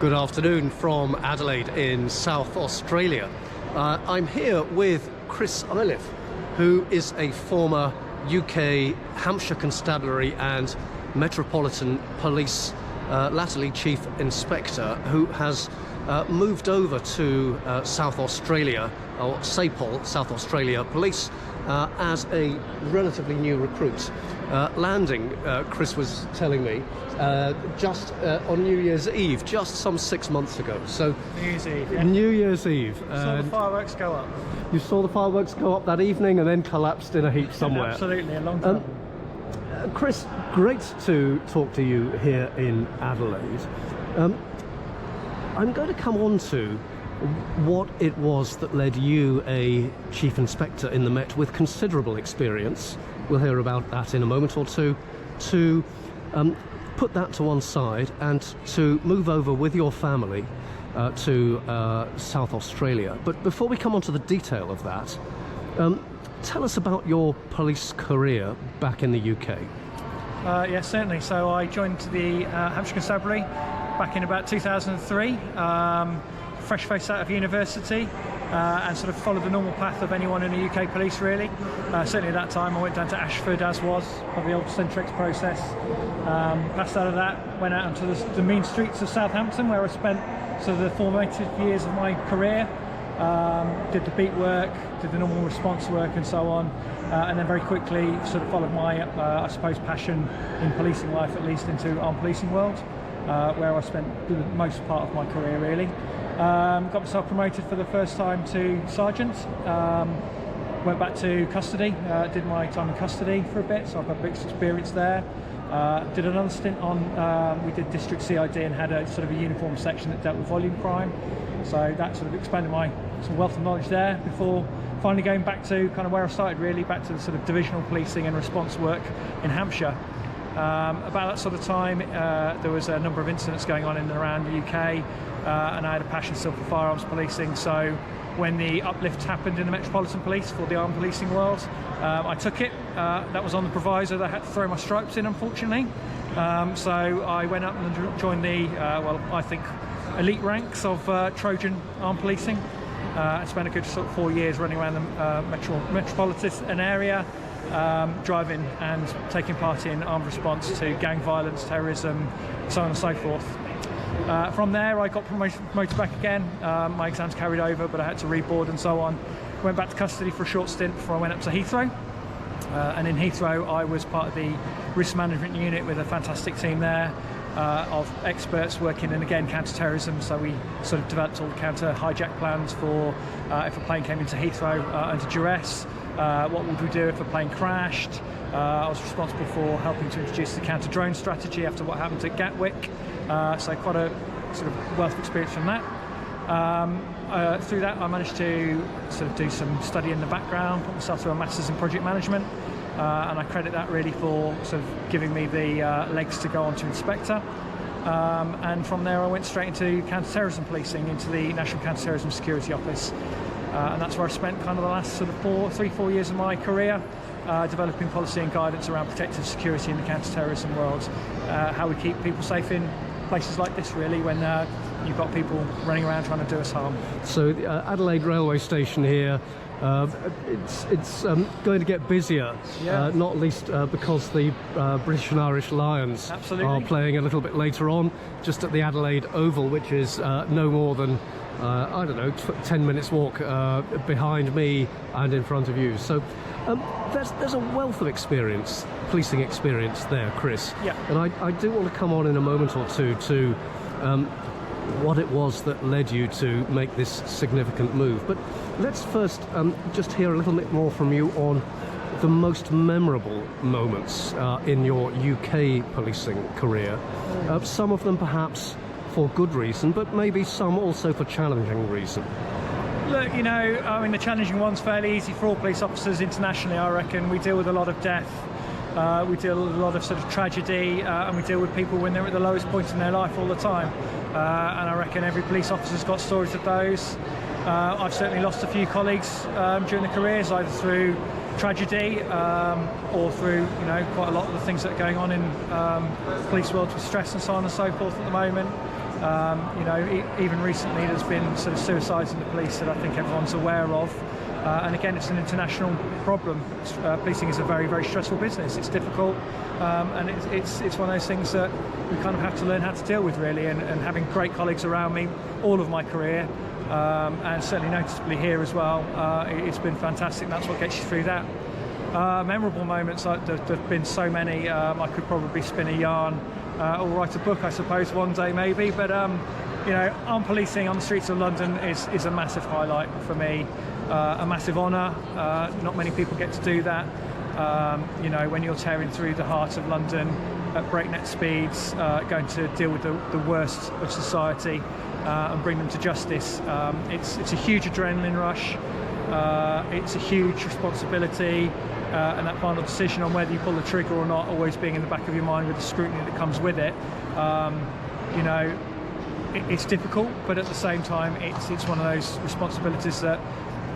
Good afternoon from Adelaide in South Australia. I'm here with Chris Iliff, who is a former UK Hampshire Constabulary and Metropolitan Police, latterly Chief Inspector, who has moved over to South Australia, or SAPOL, South Australia Police, as a relatively new recruit. Landing, Chris was telling me, just on New Year's Eve, just some 6 months ago. So New Year's Eve. Yeah. New Year's Eve. Saw the fireworks go up. You saw the fireworks go up that evening and then collapsed in a heap somewhere. Absolutely, a long time. Chris, great to talk to you here in Adelaide. I'm going to come on to what it was that led you, a Chief Inspector in the Met with considerable experience, we'll hear about that in a moment or two, to put that to one side and to move over with your family to South Australia. But before we come on to the detail of that, tell us about your police career back in the UK. Yes, certainly. So I joined the Hampshire Constabulary back in about 2003, fresh face out of university, and sort of followed the normal path of anyone in the UK police, really. Certainly at that time I went down to Ashford, as was, for the old Centrex process. Passed out of that, went out onto the mean streets of Southampton, where I spent sort of the formative years of my career. Did the beat work, did the normal response work and so on, and then very quickly sort of followed my, I suppose, passion in policing life, at least into armed policing world, where I spent the most part of my career, really. Got myself promoted for the first time to sergeant, went back to custody, did my time in custody for a bit, so I've got a bit of experience there. Did another stint on, we did district CID and had a sort of a uniform section that dealt with volume crime, so that sort of expanded my sort of wealth of knowledge there before finally going back to kind of where I started, really, back to the sort of divisional policing and response work in Hampshire. About that sort of time, there was a number of incidents going on in and around the UK, and I had a passion still for firearms policing, so when the uplift happened in the Metropolitan Police for the armed policing world, I took it. That was on the proviso that I had to throw my stripes in, unfortunately. So I went up and joined the, well, I think, elite ranks of Trojan armed policing. I spent a good sort of 4 years running around the metropolitan area, driving and taking part in armed response to gang violence, terrorism, so on and so forth. From there I got promoted back again. My exams carried over, but I had to reboard and so on. Went back to custody for a short stint before I went up to Heathrow. And in Heathrow I was part of the risk management unit with a fantastic team there of experts working in, again, counter-terrorism. So we sort of developed all the counter-hijack plans for if a plane came into Heathrow under duress. What would we do if a plane crashed? I was responsible for helping to introduce the counter-drone strategy after what happened at Gatwick. So quite a sort of wealth of experience from that. Through that I managed to sort of do some study in the background, put myself through a Masters in Project Management, and I credit that really for sort of giving me the legs to go on to Inspector. And from there I went straight into counter-terrorism policing, into the National Counter-Terrorism Security Office. And that's where I spent kind of the last sort of 3-4 years of my career, developing policy and guidance around protective security in the counter-terrorism world, how we keep people safe in places like this, really, when you've got people running around trying to do us harm. So the Adelaide railway station here, it's going to get busier, yeah. Not least because the British and Irish Lions Absolutely. Are playing a little bit later on, just at the Adelaide Oval, which is no more than I don't know, 10 minutes walk behind me and in front of you. So there's a wealth of experience, policing experience there, Chris. Yeah. And I do want to come on in a moment or two to what it was that led you to make this significant move. But let's first just hear a little bit more from you on the most memorable moments in your UK policing career. Some of them perhaps for good reason, but maybe some also for challenging reason. Look, you know, I mean, the challenging one's fairly easy for all police officers internationally, I reckon. We deal with a lot of death, we deal with a lot of sort of tragedy, and we deal with people when they're at the lowest point in their life all the time. And I reckon every police officer's got stories of those. I've certainly lost a few colleagues during the careers, either through tragedy or through, you know, quite a lot of the things that are going on in the police world with stress and so on and so forth at the moment. Even recently there's been sort of suicides in the police that I think everyone's aware of. And again, it's an international problem. Policing is a very, very stressful business. It's difficult, and it's one of those things that we kind of have to learn how to deal with, really. And having great colleagues around me all of my career, and certainly noticeably here as well, it's been fantastic. And that's what gets you through that. Memorable moments, there've been so many. I could probably spin a yarn or write a book, I suppose, one day maybe. But armed policing on the streets of London is a massive highlight for me. A massive honour. Not many people get to do that. When you're tearing through the heart of London at breakneck speeds, going to deal with the worst of society and bring them to justice. It's a huge adrenaline rush. It's a huge responsibility, and that final decision on whether you pull the trigger or not always being in the back of your mind with the scrutiny that comes with it. It's difficult, but at the same time, it's one of those responsibilities that,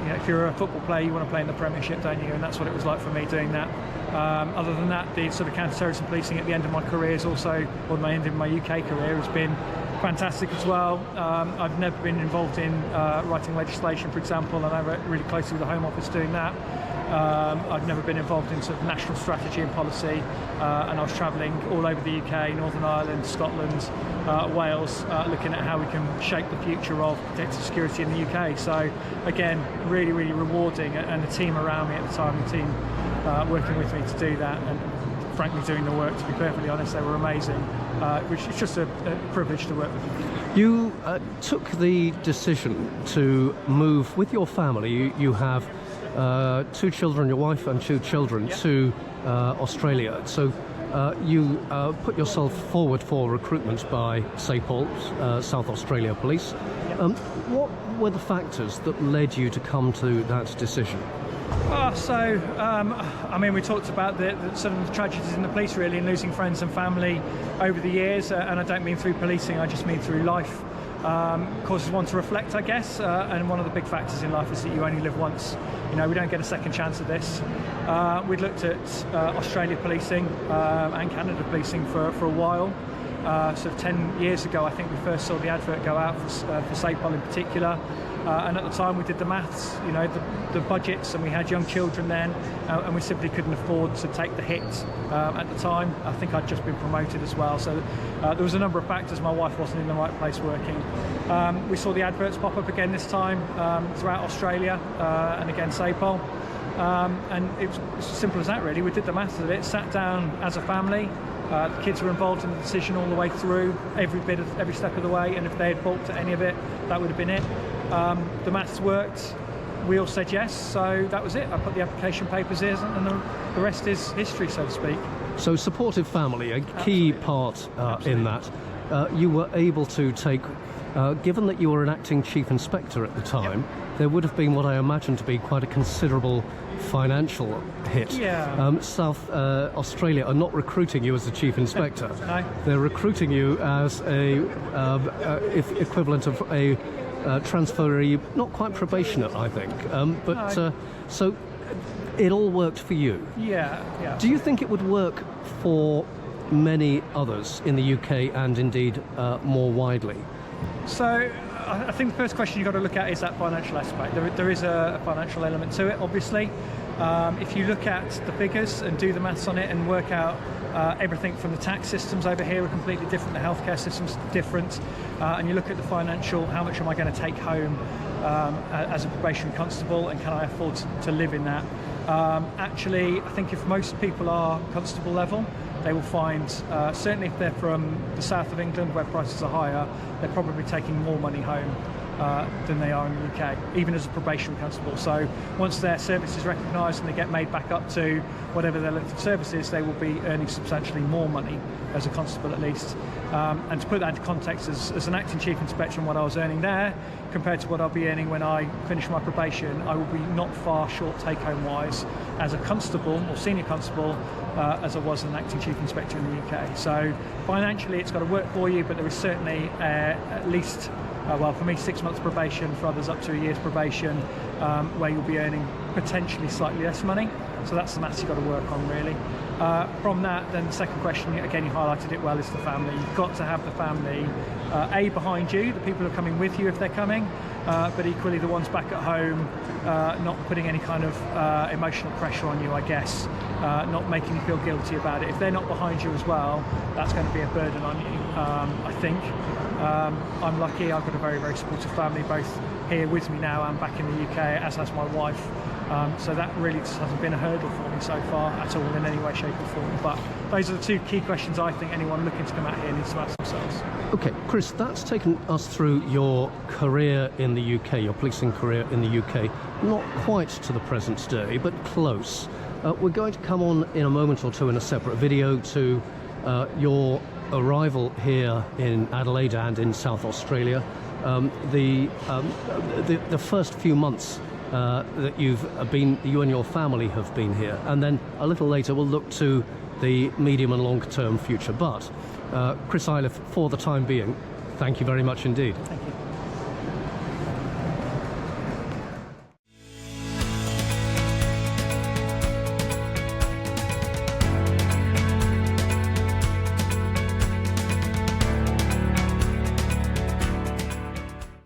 if you're a football player, you want to play in the Premiership, don't you? And that's what it was like for me doing that. Other than that, the sort of counter-terrorism policing at the end of my career is also, or the end of my UK career, has been fantastic as well. I've never been involved in writing legislation, for example, and I work really closely with the Home Office doing that. I've never been involved in sort of national strategy and policy, and I was travelling all over the UK, Northern Ireland, Scotland, Wales, looking at how we can shape the future of protective security in the UK. So again, really, really rewarding, and the team around me at the time, the team working with me to do that, and frankly doing the work, to be perfectly honest, they were amazing, which is just a privilege to work with them. You took the decision to move with your family. You have 2 children, your wife and 2 children, Yep. to Australia. So you put yourself forward for recruitment by SAPOL, South Australia Police. Yep. What were the factors that led you to come to that decision? We talked about the sort of the tragedies in the police, really, and losing friends and family over the years, and I don't mean through policing, I just mean through life. Causes one to reflect, I guess, and one of the big factors in life is that you only live once. We don't get a second chance at this. We'd looked at Australia policing and Canada policing for a while. Sort of 10 years ago, I think we first saw the advert go out for SAPOL in particular. And at the time we did the maths, the budgets, and we had young children then, and we simply couldn't afford to take the hit at the time. I think I'd just been promoted as well, so there was a number of factors. My wife wasn't in the right place working. We saw the adverts pop up again this time throughout Australia, and again SAPOL. And it was as simple as that, really. We did the maths of it, sat down as a family. The kids were involved in the decision all the way through, every step of the way, and if they had balked at any of it, that would have been it. The maths worked, we all said yes, so that was it. I put the application papers in, and the rest is history, so to speak. So supportive family, a key part in that. You were able to take, given that you were an acting chief inspector at the time, Yep. there would have been what I imagine to be quite a considerable financial hit. Yeah. South Australia are not recruiting you as a chief inspector. No. They're recruiting you as a equivalent of a transferee, not quite probationer, I think. So it all worked for you. Yeah. Do you think it would work for many others in the UK and indeed more widely? So I think the first question you've got to look at is that financial aspect. There is a financial element to it, obviously. If you look at the figures and do the maths on it and work out everything from the tax systems over here are completely different, the healthcare systems are different, and you look at the financial, how much am I going to take home as a probation constable, and can I afford to live in that? Actually, I think if most people are constable level, they will find, certainly if they're from the south of England where prices are higher, they're probably taking more money home than they are in the UK, even as a probation constable. So once their service is recognised and they get made back up to whatever their length of service is, they will be earning substantially more money as a constable at least. And to put that into context, as an acting chief inspector and what I was earning there compared to what I'll be earning when I finish my probation, I will be not far short take-home wise as a constable or senior constable as I was an acting chief inspector in the UK. So financially it's got to work for you, but there is certainly at least for me 6 months probation, for others up to a year's probation, where you'll be earning potentially slightly less money. So that's the maths you've got to work on, really. From that, then the second question, again, you highlighted it well, is the family. You've got to have the family, A, behind you, the people who are coming with you if they're coming, but equally the ones back at home, not putting any kind of emotional pressure on you, I guess, not making you feel guilty about it. If they're not behind you as well, that's going to be a burden on you, I think. I'm lucky, I've got a very, very supportive family, both here with me now and back in the UK, as has my wife. So that really just hasn't been a hurdle for me so far at all in any way, shape or form. But those are the two key questions I think anyone looking to come out here needs to ask themselves. Okay, Chris, that's taken us through your career in the UK, your policing career in the UK. Not quite to the present day, but close. We're going to come on in a moment or two in a separate video to your arrival here in Adelaide and in South Australia. The first few months that you and your family have been here, and then a little later we'll look to the medium and long-term future. But Chris Iliff, for the time being, thank you very much indeed. Thank you.